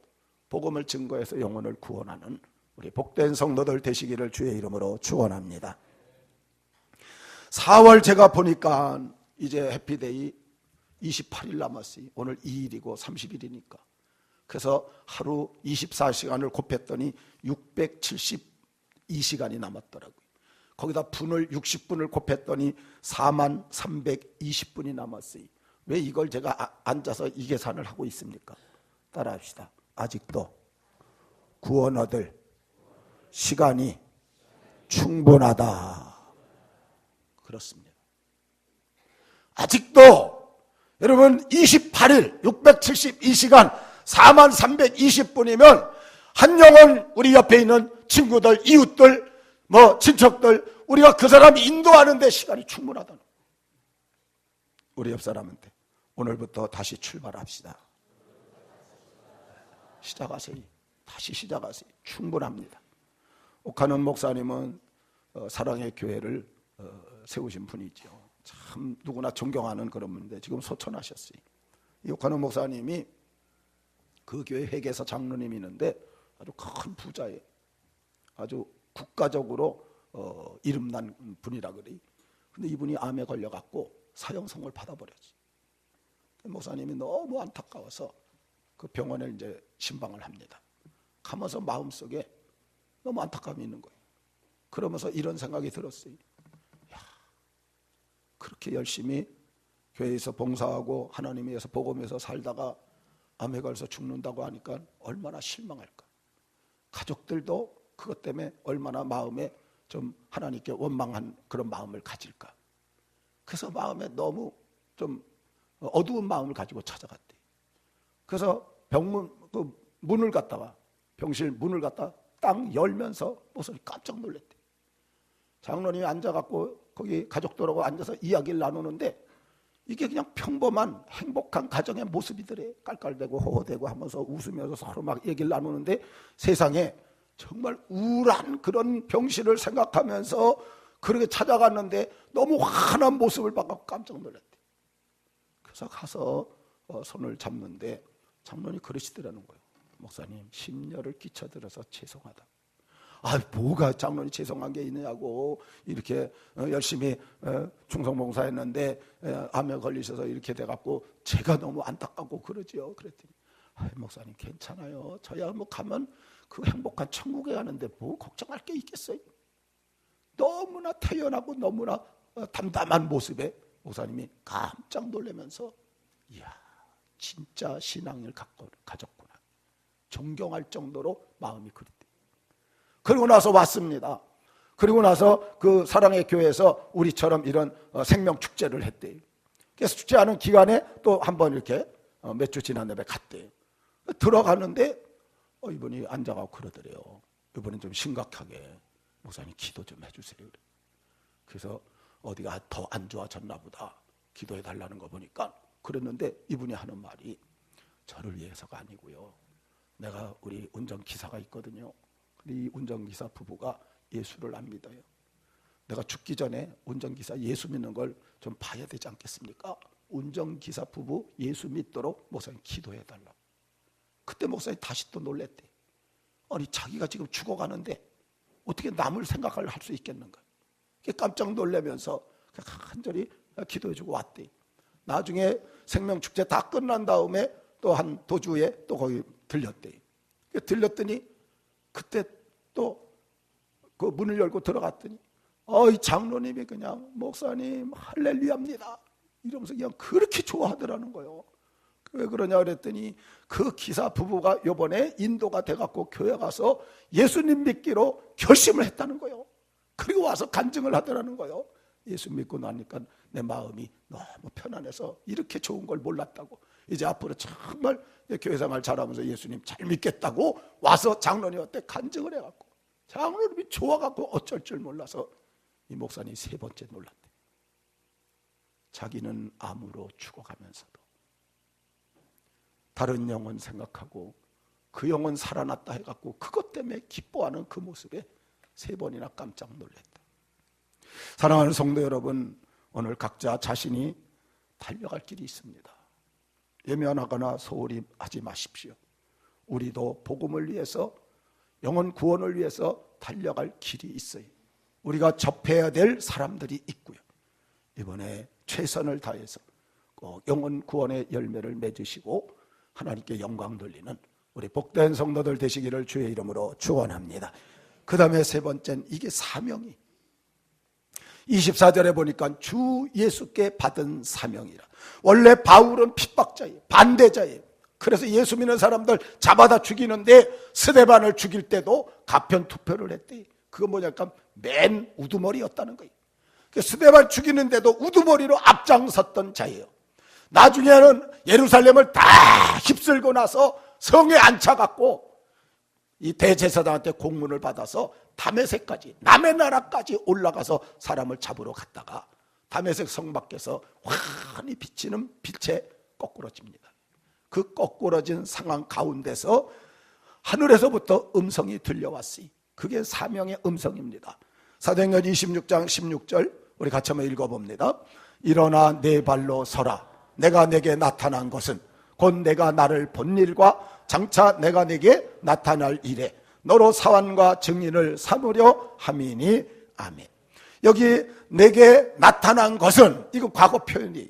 복음을 증거해서 영혼을 구원하는 우리 복된 성도들 되시기를 주의 이름으로 축원합니다. 4월 제가 보니까 이제 해피데이 28일 남았어요. 오늘 2일이고 30일이니까. 그래서 하루 24시간을 곱했더니 672시간이 남았더라고요. 거기다 분을 60분을 곱했더니 4320분이 남았어요. 왜 이걸 제가 앉아서 이 계산을 하고 있습니까? 따라합시다. 아직도 구원 얻을 시간이 충분하다. 그렇습니다. 아직도 여러분 28일 672시간 4320분이면 한 영혼 우리 옆에 있는 친구들, 이웃들, 친척들 우리가 그 사람 인도하는 데 시간이 충분하다는 거예요. 우리 옆 사람한테 오늘부터 다시 출발합시다. 시작하세요. 다시 시작하세요. 충분합니다. 옥하는 목사님은 사랑의 교회를 세우신 분이죠. 참 누구나 존경하는 그런 분인데 지금 소천하셨어요. 이 옥하는 목사님이 그 교회 회계사 장로님이 있는데 아주 큰 부자예요. 아주 국가적으로 이름난 분이라 그래요. 근데 이분이 암에 걸려갖고 사형선고를 받아버렸어요. 목사님이 너무 안타까워서 그 병원에 이제 신방을 합니다. 가면서 마음속에 너무 안타까움이 있는 거예요. 그러면서 이런 생각이 들었어요. 야, 그렇게 열심히 교회에서 봉사하고 하나님 위해서 복음에서 살다가 암에 걸려서 죽는다고 하니까 얼마나 실망할까. 가족들도 그것 때문에 얼마나 마음에 좀 하나님께 원망한 그런 마음을 가질까. 그래서 마음에 너무 좀 어두운 마음을 가지고 찾아갔대. 그래서 병문 그 문을 갖다가 병실 문을 갖다 딱 열면서 목소리 깜짝 놀랐대. 장로님이 앉아갖고 거기 가족들하고 앉아서 이야기를 나누는데 이게 그냥 평범한 행복한 가정의 모습이더래. 깔깔대고 호호대고 하면서 웃으면서 서로 막 얘기를 나누는데 세상에 정말 우울한 그런 병실을 생각하면서 그렇게 찾아갔는데 너무 환한 모습을 봐서 깜짝 놀랐대. 그래서 가서 손을 잡는데 장로님이 그러시더라는 거예요. 목사님, 심려를 끼쳐드려서 죄송하다. 뭐가 장로님 죄송한 게 있느냐고, 이렇게 열심히 충성봉사했는데 암에 걸리셔서 이렇게 돼갖고 제가 너무 안타깝고 그러지요. 그랬더니 목사님 괜찮아요. 저야 뭐 가면 그 행복한 천국에 가는데 뭐 걱정할 게 있겠어요. 너무나 태연하고 너무나 담담한 모습에 목사님이 깜짝 놀라면서 이야, 진짜 신앙을 가졌구나, 존경할 정도로 마음이 그랬대요. 그리고 나서 왔습니다. 그리고 나서 그 사랑의 교회에서 우리처럼 이런 생명축제를 했대요. 그래서 축제하는 기간에 또 한 번 이렇게 몇 주 지난 다음에 갔대요. 들어가는데 이분이 앉아가고 그러더래요. 이분은 좀 심각하게 목사님 기도 좀 해주세요. 그래서 어디가 더 안 좋아졌나 보다, 기도해 달라는 거 보니까 그랬는데 이분이 하는 말이 저를 위해서가 아니고요, 내가 우리 운전기사가 있거든요. 이 운전기사 부부가 예수를 안 믿어요. 내가 죽기 전에 운전기사 예수 믿는 걸 좀 봐야 되지 않겠습니까? 운전기사 부부 예수 믿도록 목사님 기도해 달라고. 그때 목사님 다시 또 놀랬대. 아니 자기가 지금 죽어가는데 어떻게 남을 생각을 할 수 있겠는가. 깜짝 놀라면서 간절히 기도해주고 왔대. 나중에 생명축제 다 끝난 다음에 또 한 도주에 또 거기 들렸대. 들렸더니 그때 또 그 문을 열고 들어갔더니 이 장로님이 그냥 목사님 할렐루야입니다 이러면서 그냥 그렇게 좋아하더라는 거예요. 왜 그러냐 그랬더니 그 기사 부부가 요번에 인도가 돼갖고 교회 가서 예수님 믿기로 결심을 했다는 거예요. 그리고 와서 간증을 하더라는 거예요. 예수 믿고 나니까 내 마음이 너무 편안해서 이렇게 좋은 걸 몰랐다고, 이제 앞으로 정말 교회 생활 잘하면서 예수님 잘 믿겠다고 와서 장로님한테 간증을 해갖고 장로님이 좋아갖고 어쩔 줄 몰라서 이 목사님이 세 번째 놀랐대. 자기는 암으로 죽어가면서도 다른 영혼 생각하고 그 영혼 살아났다 해갖고 그것 때문에 기뻐하는 그 모습에 세 번이나 깜짝 놀랐다. 사랑하는 성도 여러분, 오늘 각자 자신이 달려갈 길이 있습니다. 예면하거나 소홀히 하지 마십시오. 우리도 복음을 위해서, 영혼 구원을 위해서 달려갈 길이 있어요. 우리가 접해야 될 사람들이 있고요. 이번에 최선을 다해서 꼭 영혼 구원의 열매를 맺으시고 하나님께 영광 돌리는 우리 복된 성도들 되시기를 주의 이름으로 축원합니다. 그 다음에 세 번째는 이게 사명이, 24절에 보니까 주 예수께 받은 사명이라. 원래 바울은 핍박자예요, 반대자예요. 그래서 예수 믿는 사람들 잡아다 죽이는데 스데반을 죽일 때도 가편 투표를 했대. 그거 뭐냐니까 맨 우두머리였다는 거예요. 스데반 죽이는데도 우두머리로 앞장섰던 자예요. 나중에는 예루살렘을 다 휩쓸고 나서 성에 앉혀갖고 이 대제사장한테 공문을 받아서 다메섹까지, 남의 나라까지 올라가서 사람을 잡으러 갔다가 다메섹 성 밖에서 환히 비치는 빛에 거꾸러집니다. 그 거꾸러진 상황 가운데서 하늘에서부터 음성이 들려왔으니 그게 사명의 음성입니다. 사도행전 26장 16절 우리 같이 한번 읽어봅니다. 일어나 네 발로 서라. 내가 내게 나타난 것은 곧 내가 나를 본 일과 장차 내가 내게 나타날 일에 너로 사환과 증인을 삼으려 함이니 아멘. 여기 내게 나타난 것은 이거 과거 표현이에요.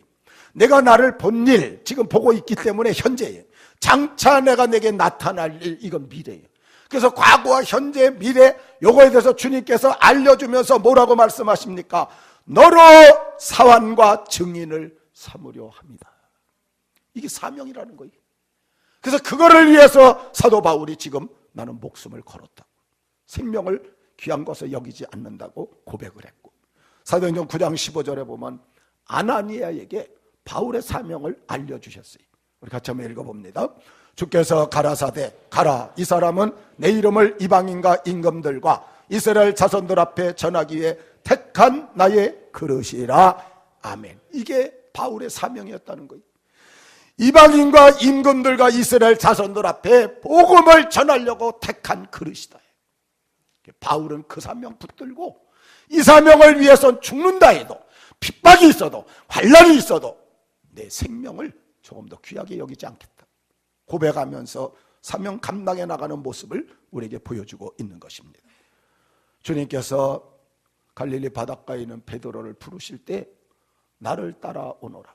내가 나를 본 일, 지금 보고 있기 때문에 현재예요. 장차 내가 내게 나타날 일, 이건 미래예요. 그래서 과거와 현재, 미래 요거에 대해서 주님께서 알려주면서 뭐라고 말씀하십니까? 너로 사환과 증인을 삼으려 합니다. 이게 사명이라는 거예요. 그래서 그거를 위해서 사도 바울이 지금 나는 목숨을 걸었다고, 생명을 귀한 것을 여기지 않는다고 고백을 했고, 사도행전 9장 15절에 보면 아나니아에게 바울의 사명을 알려주셨어요. 우리 같이 한번 읽어봅니다. 주께서 가라사대 가라, 이 사람은 내 이름을 이방인과 임금들과 이스라엘 자손들 앞에 전하기 위해 택한 나의 그릇이라. 아멘. 이게 바울의 사명이었다는 거예요. 이방인과 임금들과 이스라엘 자손들 앞에 복음을 전하려고 택한 그릇이다. 바울은 그 사명 붙들고 이 사명을 위해서 죽는다 해도, 핍박이 있어도 환난이 있어도 내 생명을 조금 더 귀하게 여기지 않겠다 고백하면서 사명 감당해 나가는 모습을 우리에게 보여주고 있는 것입니다. 주님께서 갈릴리 바닷가에 있는 베드로를 부르실 때 나를 따라오너라,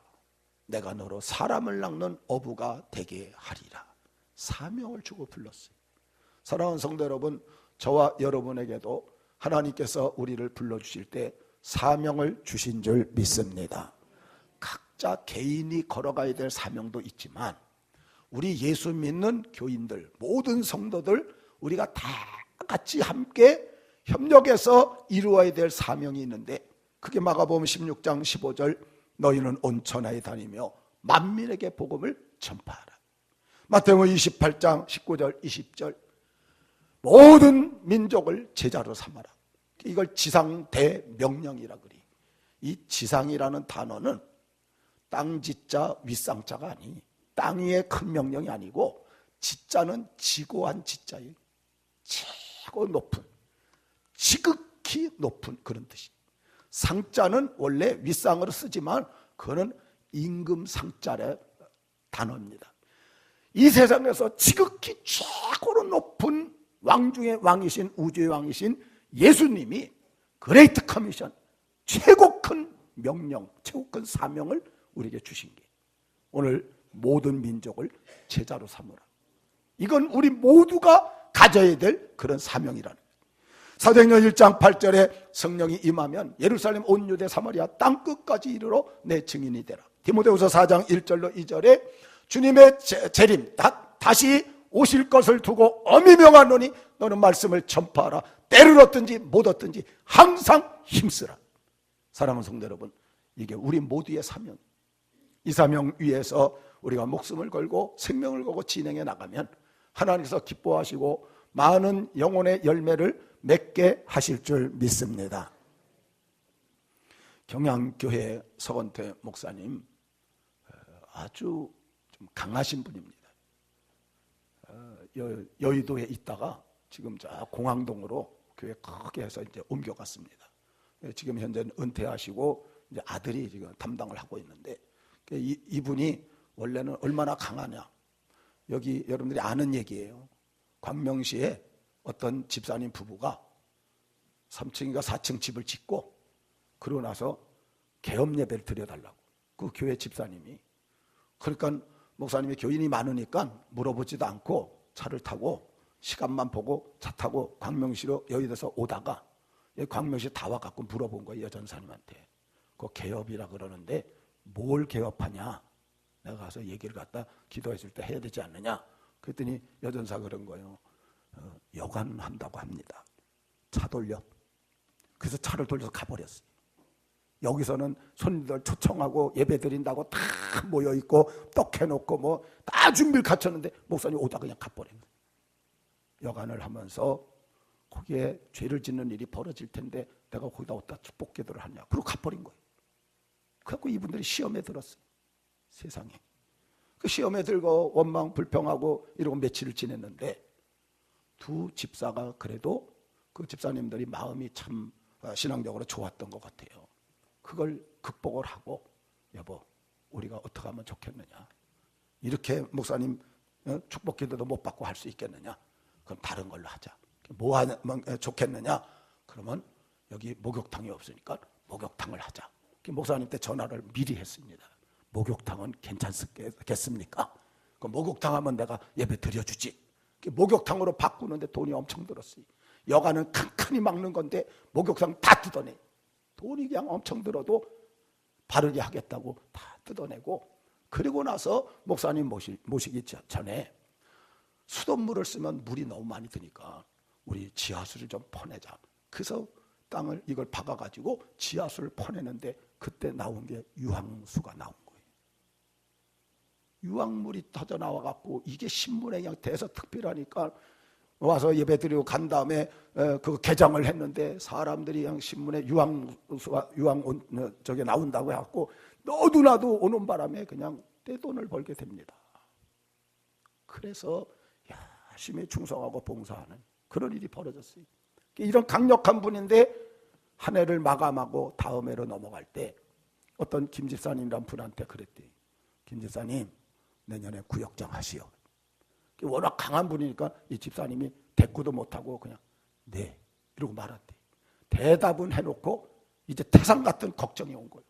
내가 너로 사람을 낚는 어부가 되게 하리라. 사명을 주고 불렀어요. 사랑하는 성도 여러분, 저와 여러분에게도 하나님께서 우리를 불러주실 때 사명을 주신 줄 믿습니다. 각자 개인이 걸어가야 될 사명도 있지만 우리 예수 믿는 교인들, 모든 성도들 우리가 다 같이 함께 협력해서 이루어야 될 사명이 있는데, 그게 마가복음 16장 15절 너희는 온 천하에 다니며 만민에게 복음을 전파하라. 마태복음 28장 19절 20절 모든 민족을 제자로 삼아라. 이걸 지상대명령이라 그래. 이 지상이라는 단어는 땅지자 윗상자가 아니, 땅 위의 큰 명령이 아니고 지자는 지고한 지자예요. 최고 높은, 지극히 높은 그런 뜻이. 상자는 원래 윗상으로 쓰지만 그거는 임금상자의 단어입니다. 이 세상에서 지극히 최고로 높은 왕 중의 왕이신, 우주의 왕이신 예수님이 그레이트 커미션, 최고 큰 명령, 최고 큰 사명을 우리에게 주신 게 오늘 모든 민족을 제자로 삼으라. 이건 우리 모두가 가져야 될 그런 사명이라는 거예요. 사도행전 1장 8절에 성령이 임하면 예루살렘 온 유대 사마리아 땅끝까지 이르러 내 증인이 되라. 디모데후서 4장 1절로 2절에 주님의 재림 다시 오실 것을 두고 엄히 명하노니 너는 말씀을 전파하라. 때를 얻든지 못 얻든지 항상 힘쓰라. 사랑하는 성도 여러분, 이게 우리 모두의 사명. 이 사명 위에서 우리가 목숨을 걸고 생명을 걸고 진행해 나가면 하나님께서 기뻐하시고 많은 영혼의 열매를 맺게 하실 줄 믿습니다. 경양교회 서건태 목사님 아주 좀 강하신 분입니다. 여의도에 있다가 지금 저 공항동으로 교회 크게 해서 이제 옮겨갔습니다. 지금 현재는 은퇴하시고 이제 아들이 지금 담당을 하고 있는데, 이분이 원래는 얼마나 강하냐. 여기 여러분들이 아는 얘기예요. 광명시에 어떤 집사님 부부가 3층인가 4층 집을 짓고 그러고 나서 개업 예배를 드려달라고, 그 교회 집사님이. 그러니까 목사님이 교인이 많으니까 물어보지도 않고 차를 타고 시간만 보고 차 타고 광명시로 여의도에서 오다가 광명시 다 와갖고 물어본 거예요. 여전사님한테. 그 개업이라 그러는데 뭘 개업하냐. 내가 가서 얘기를 갖다 기도했을 때 해야 되지 않느냐. 그랬더니 여전사 그런 거예요. 여관한다고 합니다. 차 돌려. 그래서 차를 돌려서 가버렸어요. 여기서는 손님들 초청하고 예배 드린다고 다 모여있고 떡 해놓고 뭐 다 준비를 갖췄는데 목사님 오다 그냥 가버린 거예요. 여관을 하면서 거기에 죄를 짓는 일이 벌어질 텐데 내가 거기다 어디다 축복 기도를 하냐. 그리고 가버린 거예요. 그래갖고 이분들이 시험에 들었어요. 세상에. 그 시험에 들고 원망 불평하고 이러고 며칠을 지냈는데 두 집사가 그래도 그 집사님들이 마음이 참 신앙적으로 좋았던 것 같아요. 그걸 극복을 하고 여보 우리가 어떻게 하면 좋겠느냐. 이렇게 목사님 축복 기도도 못 받고 할 수 있겠느냐. 그럼 다른 걸로 하자. 뭐 하면 좋겠느냐. 그러면 여기 목욕탕이 없으니까 목욕탕을 하자. 목사님 때 전화를 미리 했습니다. 목욕탕은 괜찮겠습니까? 그 목욕탕 하면 내가 예배 드려주지. 목욕탕으로 바꾸는데 돈이 엄청 들었어요. 여가는 칸칸이 막는 건데 목욕탕 다 뜯어내. 돈이 그냥 엄청 들어도 바르게 하겠다고 다 뜯어내고, 그리고 나서 목사님 모시기 전에 수돗물을 쓰면 물이 너무 많이 드니까 우리 지하수를 좀 퍼내자. 그래서 땅을 이걸 박아가지고 지하수를 퍼내는데 그때 나온 게 유황수가 나온 거예요. 유황물이 터져 나와갖고 이게 신문에 그냥 대서특필하니까 와서 예배드리고 간 다음에 그 개장을 했는데 사람들이 그냥 신문에 유황수가 저게 나온다고 해갖고 너도 나도 오는 바람에 그냥 떼돈을 벌게 됩니다. 그래서 열심히 충성하고 봉사하는 그런 일이 벌어졌어요. 이런 강력한 분인데 한 해를 마감하고 다음 해로 넘어갈 때 어떤 김 집사님이란 분한테 그랬대. 김 집사님, 내년에 구역장 하시오. 워낙 강한 분이니까 이 집사님이 대꾸도 못하고 그냥 네 이러고 말았대. 대답은 해놓고 이제 태산 같은 걱정이 온 거예요.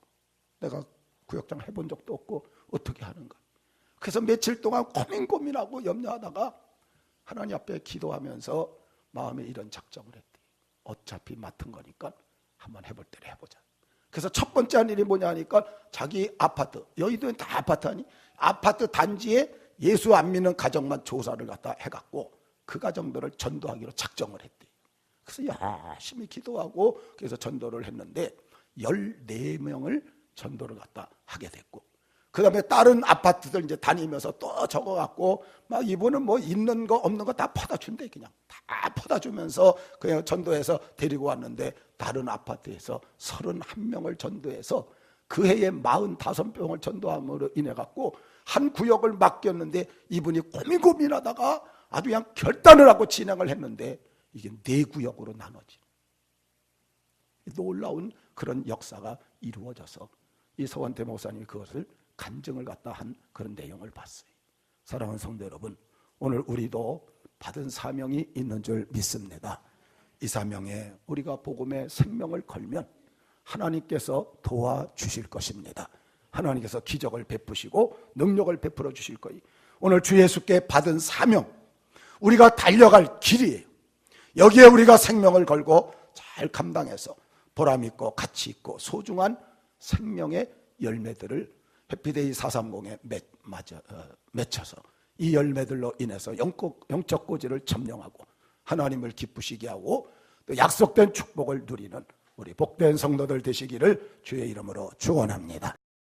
내가 구역장 해본 적도 없고 어떻게 하는가. 그래서 며칠 동안 고민하고 염려하다가 하나님 앞에 기도하면서 마음에 이런 작정을 했대. 어차피 맡은 거니까 한번 해볼 때를 해보자. 그래서 첫 번째 한 일이 뭐냐 하니까 자기 아파트, 여의도엔 다 아파트 아니? 아파트 단지에 예수 안 믿는 가정만 조사를 갖다 해갖고 그 가정들을 전도하기로 작정을 했대. 그래서 열심히 기도하고 그래서 전도를 했는데 14명을 전도를 갖다 하게 됐고, 그 다음에 다른 아파트들 이제 다니면서 또 적어갖고 막 이분은 뭐 있는 거 없는 거 다 퍼다 준대. 그냥 다 퍼다 주면서 그냥 전도해서 데리고 왔는데 다른 아파트에서 31명을 전도해서 그 해에 45명을 전도함으로 인해 갖고 한 구역을 맡겼는데 이분이 고민하다가 아주 그냥 결단을 하고 진행을 했는데 이게 4구역으로 나눠지. 놀라운 그런 역사가 이루어져서 이 서원태 목사님이 그것을 간증을 갖다 한 그런 내용을 봤어요. 사랑하는 성도 여러분, 오늘 우리도 받은 사명이 있는 줄 믿습니다. 이 사명에 우리가 복음의 생명을 걸면 하나님께서 도와주실 것입니다. 하나님께서 기적을 베푸시고 능력을 베풀어 주실 거예요. 오늘 주 예수께 받은 사명, 우리가 달려갈 길이에요. 여기에 우리가 생명을 걸고 잘 감당해서 보람 있고 가치 있고 소중한 생명의 열매들을 해피데이 430에 맺혀서 이 열매들로 인해서 영적 고지를 점령하고 하나님을 기쁘시게 하고 또 약속된 축복을 누리는 우리 복된 성도들 되시기를 주의 이름으로 축원합니다.